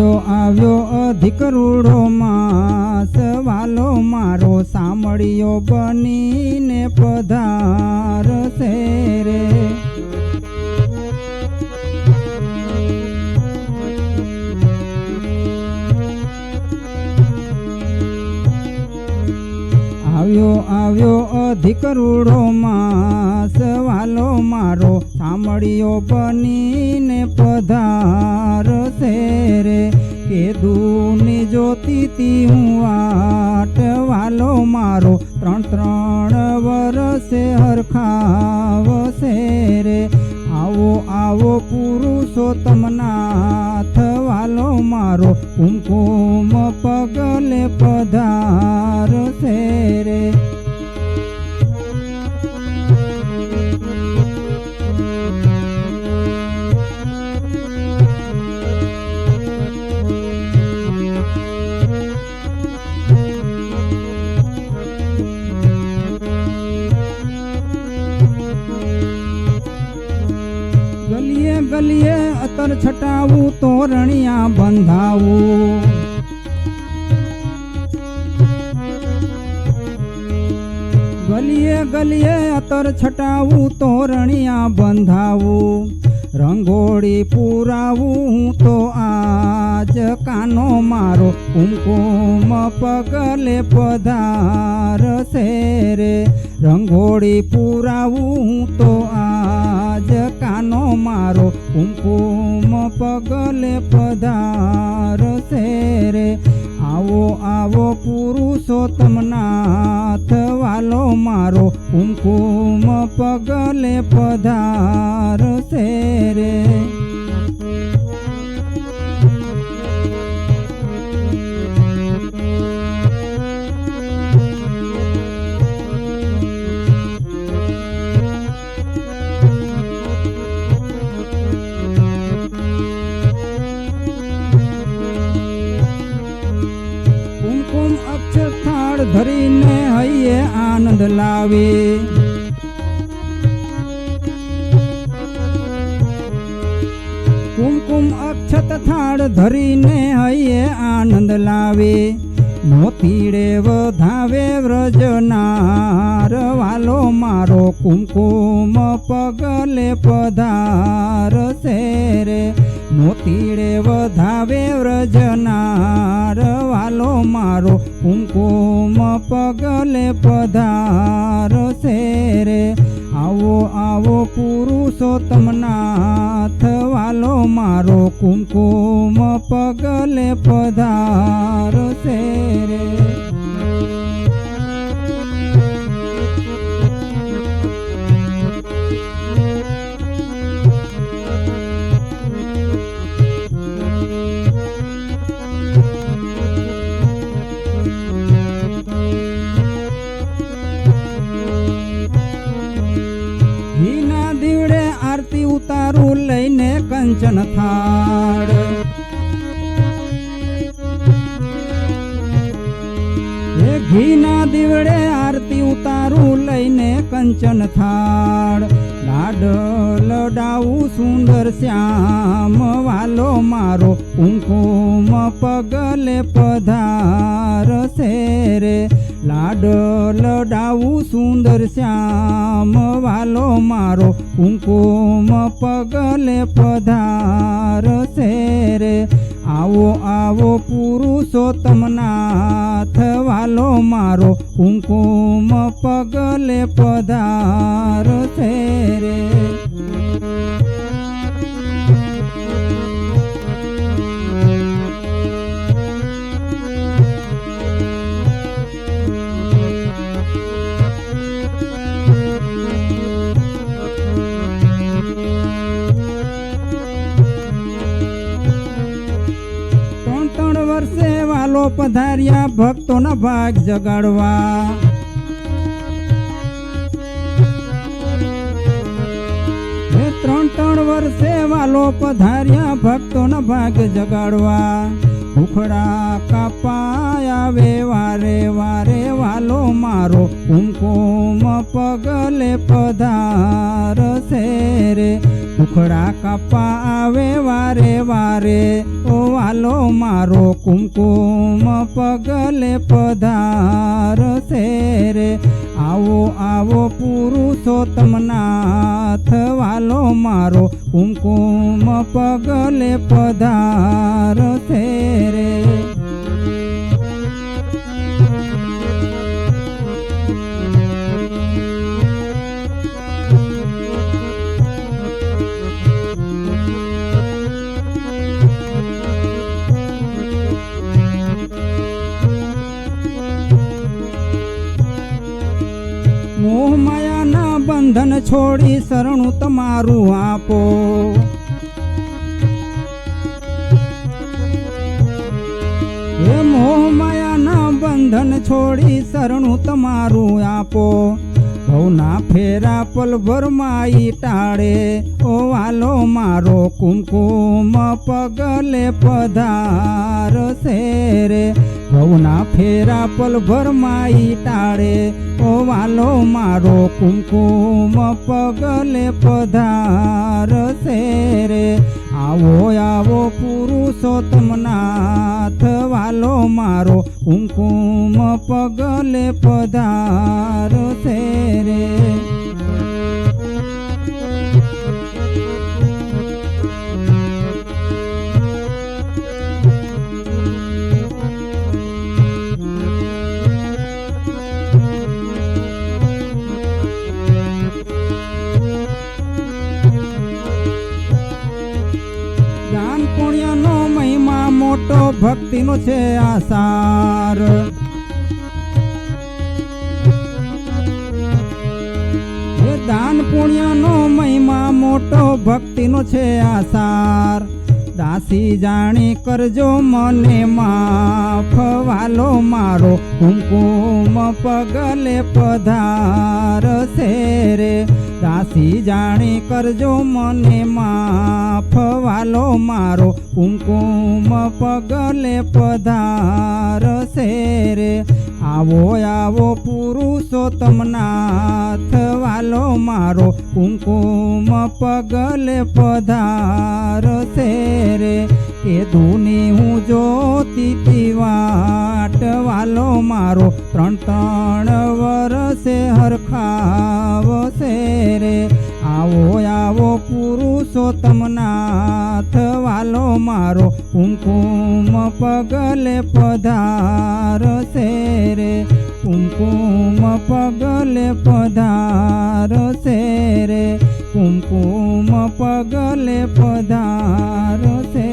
આવ્યો અધિક રૂડો માસ વાલો મારો સામળિયો બનીને પધારશે રે। આવ્યો અધિક રૂડો માસ વાલો મારો સામળિયો બનીને પધારશે રે। કેદુની જ્યોતિથી હું વાટ વાલો મારો 3 વર્ષે હરખાવશે રે। આવો પુરુષોત્તમ નાથ વાલો મારો કુમકુમ પગલે પધારશે રે। ગલીએ અતર છટાવું તોરણિયા બંધાવું। ગલીએ અતર છટાવું તોરણિયા બંધાવું। રંગોળી પુરાવું તો આજ કાનો મારો કુમકુમ પગલે પધારશે રે। રંગોળી પુરાવું તો આજ કાનો મારો કુમકુમ પગલે પધારશે રે। આવો પુરુષોત્તમ નાથ વાલો મારો કુમકુમ પગલે પધારશે રે। થાળ ધરીને હૈયે આનંદ લાવે। કુમકુમ અક્ષત થાળ ધરીને હૈયે આનંદ લાવે। મોતીડે વધાવે વ્રજનાર વાલો મારો કુમકુમ પગલે પધારશે રે। મોતીડે વધાવે વ્રજનાર વાલો મારો કુમકુમ પગલે પધારશે રે। આવો પુરુષોત્તમ નાથ વાલો મારો કુમકુમ પગલે પધારશે રે। ઘીના દીવડે આરતી ઉતારું લઈને કંચન થાળ। ઘીના દીવડે આરતી ઉતારું લઈને કંચન થાળ। લાડ લડાવું સુંદર શ્યામ વાલો મારો કુમકુમ પગલે પધારશે રે। લાડ લડાવું સુંદર શ્યામ વાલો મારો કુમકુમ પગલે પધારશે રે। આવો પુરુષોત્તમ નાથ વાલો મારો કુમકુમ પગલે પધારશે રે। વર્ષે વાલો પધાર્યા ભક્તોના ભાગ જગાડવા। 3 વર્ષે વાલો પધાર્યા ભક્તોના ભાગ જગાડવા। ઉખડા કાપાય આવે વારે વારે વાલો મારો કુમકુમ પગલે પધારશે રે। મુખડા કાપા આવે વારે વારે ઓ વાલો મારો કુમકુમ પગલે પધારશે રે આવો આવો પુરુષોત્તમ નાથ વાલો મારો કુમકુમ પગલે પધારશે રે મોહ માયાના બંધન છોડી શરણું તમારું આપો હે મોહ માયાના બંધન છોડી શરણું તમારું આપો ભવના ફેરા પલભરમાં ઈ ટાળે ઓ વાલો મારો કુમકુમ પગલે પધારશે રે ભવના ફેરા પલભરમાં ઈ ટાળે ઓ વાલો મારો કુમકુમ પગલે પધારશે રે આવો આવો પુરુષોત્તમ નાથ વાલો મારો કુમકુમ પગલે પધારશે રે દાન પુણ્યનો મહિમા મોટો ભક્તિનો છે આસાર એ દાન પુણ્યનો મહિમા મોટો ભક્તિનો છે આસાર દાસી જાણી કરજો મને માફ વાલો મારો કુમકુમ પગલે પધારશે રે દાસી જાણી કરજો મને માફ વાલો મારો કુમકુમ પગલે પધારશે રે આવો આવો પુરુષોત્તમ નાથ વાલો મારો કુમકુમ પગલે પધારશે રે એ દુની હું જોતી વાટ વાલો મારો 3 વર્ષે હરખાવશે રે આવો આવો પુરુષોત્તમ નાથ વાલો મારો કુમકુમ પગલે પધારશે રે કુમકુમ પગલે પધારશે રે કુમકુમ પગલે પધારશે